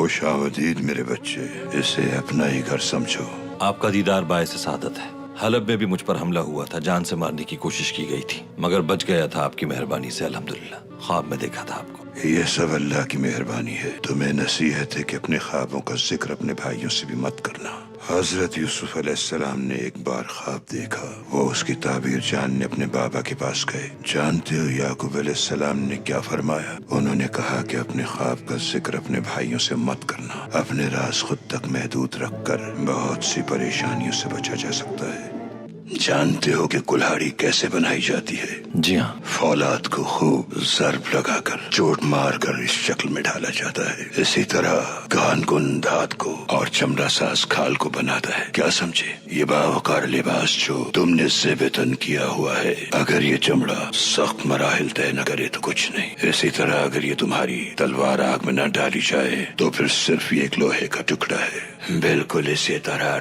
खुश आमदीद मेरे बच्चे, इसे अपना ही घर समझो। आपका दीदार बायस सादत है। हलब में भी मुझ पर हमला हुआ था, जान से मारने की कोशिश की गई थी, मगर बच गया था आपकी मेहरबानी से अल्हम्दुलिल्लाह। ख्वाब में देखा था आपको। ये सब अल्लाह की मेहरबानी है। तुम्हें नसीहत है कि अपने ख्वाबों का जिक्र अपने भाइयों से भी मत करना। हजरत यूसुफ अलैहिस्सलाम ने एक बार ख्वाब देखा। वो उसकी ताबीर जानने अपने बाबा के पास गए। जानते हो याकूब अलैहिस्सलाम ने क्या फरमाया? उन्होंने कहा कि अपने ख्वाब का जिक्र अपने भाइयों से मत करना। अपने राज खुद तक महदूद रखकर बहुत सी परेशानियों से बचा जा सकता है। जानते हो कि कुल्हाड़ी कैसे बनाई जाती है? जी हाँ। फौलाद को खूब ज़र्ब लगाकर चोट मार कर इस शक्ल में ढाला जाता है। इसी तरह कान कुन धात को और चमड़ा साज खाल को बनाता है। क्या समझे? ये बावकार लिबास जो तुमने ज़ेबतन किया हुआ है, अगर ये चमड़ा सख्त मराहिल तय न करे तो कुछ नहीं। इसी तरह अगर ये तुम्हारी तलवार आग में न डाली जाए तो फिर सिर्फ ये एक लोहे का टुकड़ा है। बिल्कुल इसी तरह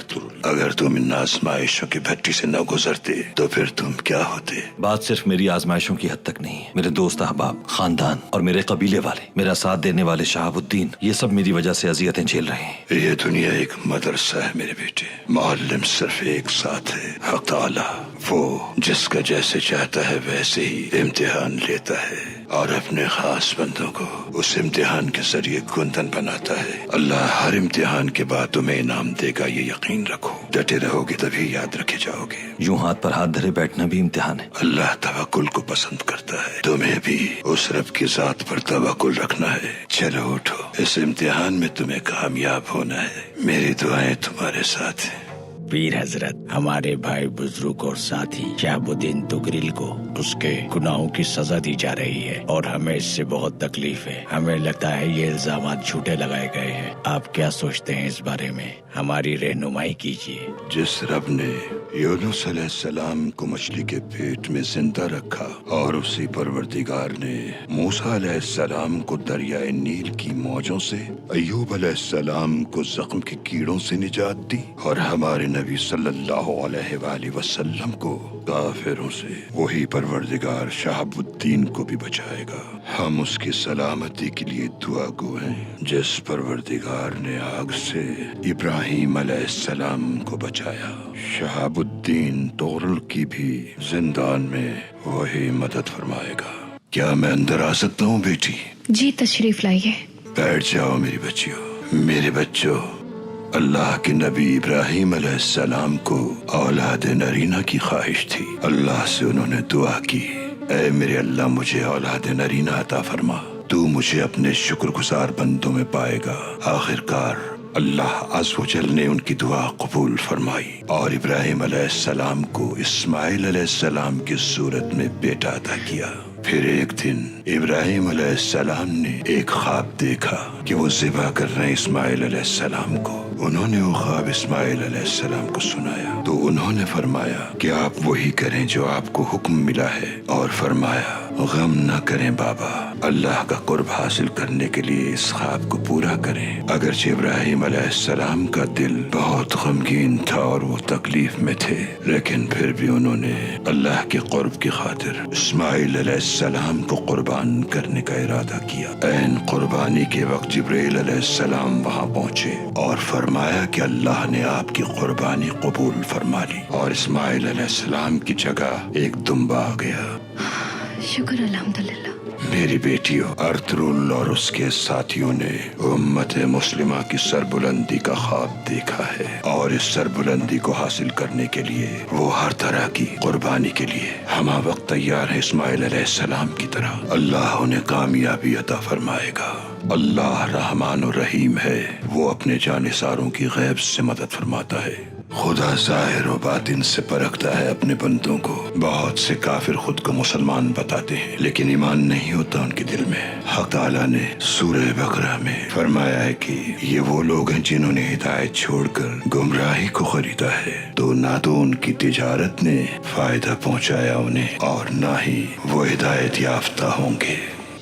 अगर तुम इन आजमाइशों की भट्टी से न गुजरते तो फिर तुम क्या होते? बात सिर्फ मेरी आजमाइशों की हद तक नहीं है। मेरे दोस्त अहबाब, खानदान और मेरे कबीले वाले, मेरा साथ देने वाले शहाबुद्दीन, ये सब मेरी वजह से अजियतें झेल रहे हैं। ये दुनिया एक मदरसा है मेरे बेटे। मुअल्लिम सिर्फ एक साथ है, हक ताला। वो जिसका जैसे चाहता है वैसे ही इम्तिहान लेता है और अपने खास बंदों को उस इम्तिहान के जरिए गुंदन बनाता है। अल्लाह हर इम्तिहान के बाद तुम्हें इनाम देगा, ये यकीन रखो। डटे रहोगे तभी याद रखे जाओगे। यूं हाथ पर हाथ धरे बैठना भी इम्तिहान है। अल्लाह तवक्कुल को पसंद करता है। तुम्हें भी उस रब की जात पर तवक्कुल रखना है। चलो उठो, इस इम्तिहान में तुम्हें कामयाब होना है। मेरी दुआएं तुम्हारे साथ हैं। पीर हजरत, हमारे भाई बुजुर्ग और साथी शहाबुद्दीन तुगरिल को उसके गुनाहों की सजा दी जा रही है और हमें इससे बहुत तकलीफ है। हमें लगता है ये इल्जामात झूठे लगाए गए हैं। आप क्या सोचते हैं इस बारे में? हमारी रहनुमाई कीजिए। जिस रब ने यूनुस अलैहिस्सलाम को मछली के पेट में जिंदा रखा और उसी परवरदिगार ने मूसा अलैहिस्सलाम को दरियाए नील की मौजों से, अय्यूब अलैहिस्सलाम को जख्म के कीड़ों से निजात दी और हमारे नबी सल्लल्लाहु अलैहि वसल्लम को काफिरों से, वही परवरदिगार शहाबुद्दीन को भी बचाएगा। हम उसकी सलामती के लिए दुआ गो हैं। जिस परवरदिगार ने आग से इब्राहिम अलैहिस्सलाम को बचाया, शहाबुद्दीन तोरल की भी जिंदान में वही मदद फरमाएगा। क्या मैं अंदर आ सकता हूँ बेटी? जी तशरीफ लाइए। बैठ जाओ मेरी बच्चियों। मेरे बच्चों, अल्लाह के नबी इब्राहिम अलैहिस्सलाम को औलाद नरीना की ख्वाहिश थी। अल्लाह से उन्होंने दुआ की, ऐ मेरे अल्लाह मुझे औलाद नरीना अता फरमा। तू मुझे अपने शुक्रगुजार बंदों में पाएगा। आखिरकार अल्लाह अज़्ज़ व जल ने उनकी दुआ कबूल फरमाई और इब्राहिम अलैहिस्सलाम को इस्माइल अलैहिस्सलाम की सूरत में बेटा अता किया। फिर एक दिन इब्राहिम अलैहिस्सलाम ने एक ख्वाब देखा कि वो ज़िबा कर रहे हैं इस्माइल अलैहिस्सलाम को। उन्होंने वो ख्वाब इस्माइल अलैहिस्सलाम को सुनाया तो उन्होंने फरमाया कि आप वही करें जो आपको हुक्म मिला है, और फरमाया गम न करें बाबा, अल्लाह का कुर्ब हासिल करने के लिए इस ख्वाब को पूरा करें। अगरचे इब्राहिम अलैहिस्सलाम का दिल बहुत गमगीन था और वो तकलीफ में थे, लेकिन फिर भी उन्होंने अल्लाह के कुर्ब की खातिर इस्माइल अलैहिस्सलाम को कुर्बान करने का इरादा किया। ऐन कुर्बानी के वक्त जिब्रील अलैहिस्सलाम वहाँ पहुँचे और फरमाया कि अल्लाह ने आपकी कुर्बानी कबूल फरमा ली और इस्माइल अलैहिस्सलाम की जगह एक दुम्बा आ गया। शुक्र अल्हम्दुलिल्लाह। मेरी बेटियों, अर्तुगरुल और उसके साथियों ने उम्मत मुस्लिमा की सरबुलंदी का ख्वाब देखा है और इस सरबुलंदी को हासिल करने के लिए वो हर तरह की कुर्बानी के लिए हम वक्त तैयार है। इस्माइल अलैहिस्सलाम की तरह अल्लाह उन्हें कामयाबी अता फरमाएगा। अल्लाह रहमान और रहीम है, वो अपने जानिसारों की गैब से मदद फरमाता है। खुदा जाहिर और बातिन से परखता है अपने बंदों को। बहुत से काफिर खुद को मुसलमान बताते हैं लेकिन ईमान नहीं होता उनके दिल में। हक ताला ने सूरह बकरा में फरमाया है कि ये वो लोग हैं जिन्होंने हिदायत छोड़कर गुमराही को खरीदा है, तो ना तो उनकी तिजारत ने फायदा पहुंचाया उन्हें और ना ही वो हिदायत याफ्ता होंगे।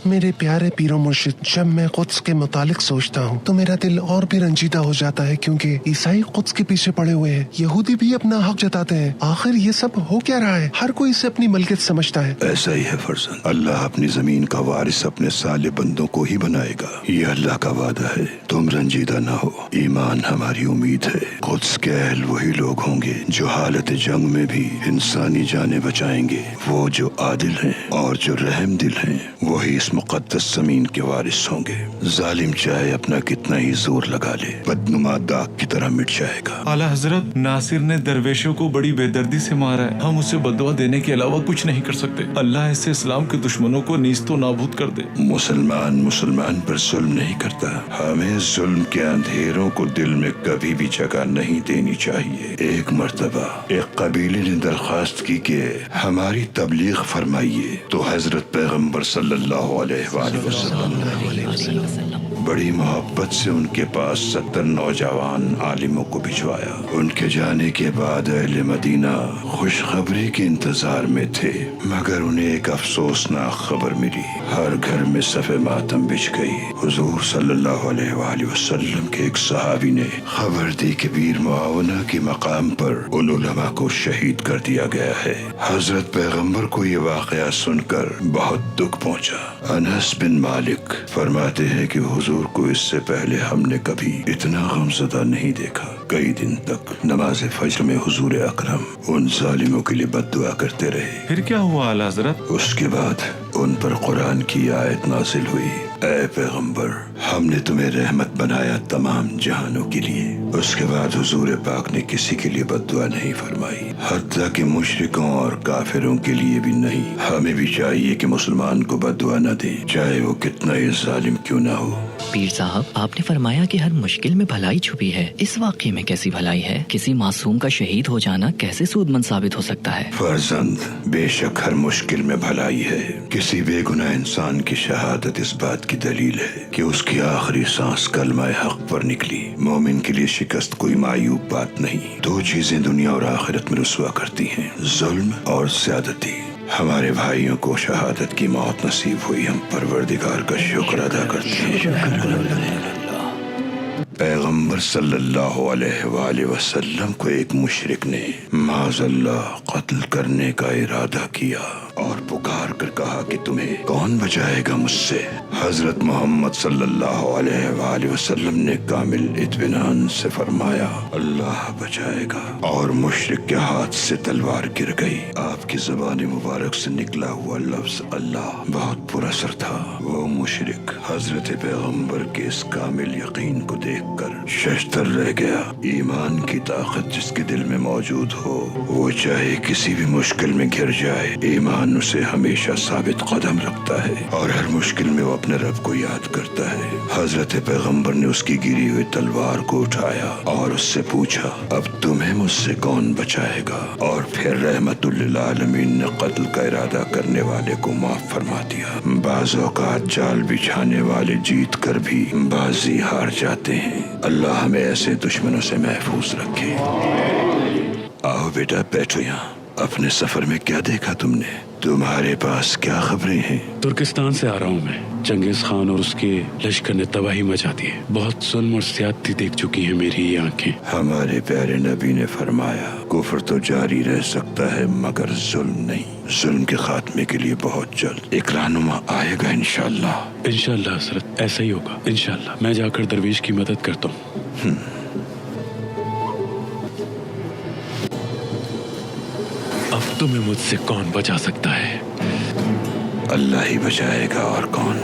मेरे प्यारे पीरो मुर्शिद, जब मैं कुद्स के मुतालिक सोचता हूँ तो मेरा दिल और भी रंजीदा हो जाता है, क्योंकि ईसाई कुद्स के पीछे पड़े हुए हैं, यहूदी भी अपना हक जताते हैं। आखिर ये सब हो क्या रहा है? हर कोई इसे अपनी मलकियत समझता है। ऐसा ही है फर्जंद, अल्लाह अपनी जमीन का वारिस अपने साले बंदों को ही बनाएगा, ये अल्लाह का वादा है। तुम रंजीदा ना हो, ईमान हमारी उम्मीद है। कुद्स के अहल वही लोग होंगे जो हालत जंग में भी इंसानी जाने बचाएंगे। वो जो आदिल हैं और जो रहम दिल हैं वही इस मुकद्दस जमीन के वारिस होंगे। जालिम चाहे अपना कितना ही जोर लगा ले, बदनुमा दाग की तरह मिट जाएगा। आला हजरत, नासिर ने दरवेशों को बड़ी बेदर्दी से मारा है। हम उसे बदवा देने के अलावा कुछ नहीं कर सकते। अल्लाह ऐसे इस्लाम के दुश्मनों को नीस्तो नाबूद कर दे। मुसलमान पर जुल्म नहीं करता। हमें जुल्म के अंधेरों को दिल में कभी भी जगह नहीं देनी चाहिए। एक मर्तबा एक कबीले ने दरख्वास्त की कि हमारी तबलीग फरमाइए, तो हजरत पैगम्बर सल्लल्लाहु अलैहि वसल्लम बड़ी मोहब्बत से उनके पास 70 नौजवान आलिमों को भिजवाया। उनके जाने के बाद अहले मदीना खुशखबरी के इंतजार में थे, मगर उन्हें एक अफसोसनाक खबर मिली। हर घर में सफ़े मातम बिछ गई। हुजूर सल्लल्लाहु अलैहि वसल्लम के एक सहाबी ने खबर दी कि वीर मुआवना के मकाम पर उन उलमा को शहीद कर दिया गया है। हजरत पैगम्बर को ये वाक़या सुनकर बहुत दुख पहुंचा। अनस बिन मालिक फरमाते हैं कि हुजूर को इससे पहले हमने कभी इतना गमज़दा नहीं देखा। कई दिन तक नमाज फज्र में हुजूर अकरम उन जालिमों के लिए बद्दुआ करते रहे। फिर क्या हुआ आला हजरत? उसके बाद उन पर कुरान की आयत नाजिल हुई, ऐ पैगम्बर, हमने तुम्हें रहमत बनाया तमाम जहानों के लिए। उसके बाद हुजूर पाक ने किसी के लिए बद्दुआ नहीं फरमाई, हत्ता कि मुशरिकों और काफिरों के लिए भी नहीं। हमें भी चाहिए कि मुसलमान को बद्दुआ न दे, चाहे वो कितना ही जालिम क्यों ना हो। पीर साहब, आपने फरमाया कि हर मुश्किल में भलाई छुपी है। इस वाक़े में कैसी भलाई है? किसी मासूम का शहीद हो जाना कैसे सूदमंद साबित हो सकता है? फर्जंद, बेशक हर मुश्किल में भलाई है। किसी बेगुनाह इंसान की शहादत इस बात की दलील है कि उसकी आखिरी सांस कलमा हक पर निकली। मोमिन के लिए शिकस्त कोई मायूब बात नहीं। दो चीजें दुनिया और आखिरत में रुसवा करती हैं, जुल्म और ज़्यादती। हमारे भाइयों को शहादत की मौत नसीब हुई, हम परवरदिगार का शुक्र अदा करते हैं। पैगम्बर सल्लल्लाहु अलैहि वसल्लम को एक मुशरिक ने माज़अल्लाह कत्ल करने का इरादा किया और पुकार कर कहा कि तुम्हें कौन बचाएगा मुझसे। हजरत मोहम्मद सल्लल्लाहु अलैहि वसल्लम ने कामिल इत्मीनान से फरमाया, अल्लाह बचाएगा, और मुशरिक के हाथ से तलवार गिर गई। आपकी ज़बान मुबारक से निकला हुआ लफ्ज अल्लाह बहुत पुरअसर था। वो मुशरिक हजरत पैगम्बर के इस कामिल यकीन को देखकर शशदर रह गया। ईमान की ताकत जिसके दिल में मौजूद हो, वो चाहे किसी भी मुश्किल में घिर जाए, ईमान उसे हमेशा साबित कदम रखता है और हर मुश्किल में वो अपने रब को याद करता है। हजरत पैगम्बर ने उसकी गिरी हुई तलवार को उठाया और उससे पूछा, अब तुम्हें मुझसे कौन बचाएगा? और फिर रहमतुल लिल आलमीन ने कत्ल का इरादा करने वाले को माफ फरमा दिया। बाज़ औक़ात जाल बिछाने वाले जीत कर भी बाजी हार जाते हैं। अल्लाह हमें ऐसे दुश्मनों से महफूज रखे। आओ बेटा, बैठो यहाँ। अपने सफर में क्या देखा तुमने? तुम्हारे पास क्या खबरें हैं? तुर्किस्तान से आ रहा हूँ मैं। चंगेज खान और उसके लश्कर ने तबाही मचा दी है। बहुत जुल्म और ज्यादती देख चुकी हैं मेरी ये आंखें। हमारे प्यारे नबी ने फरमाया, कुफ्र तो जारी रह सकता है मगर जुल्म नहीं। जुल्म के खात्मे के लिए बहुत जल्द एक रहनुमा आएगा इंशाअल्लाह। इंशाअल्लाह हजरत, ऐसा ही होगा इंशाअल्लाह। मैं जाकर दरवेश की मदद करता हूँ। अब तुम्हें मुझसे कौन बचा सकता है? अल्लाह ही बचाएगा, और कौन।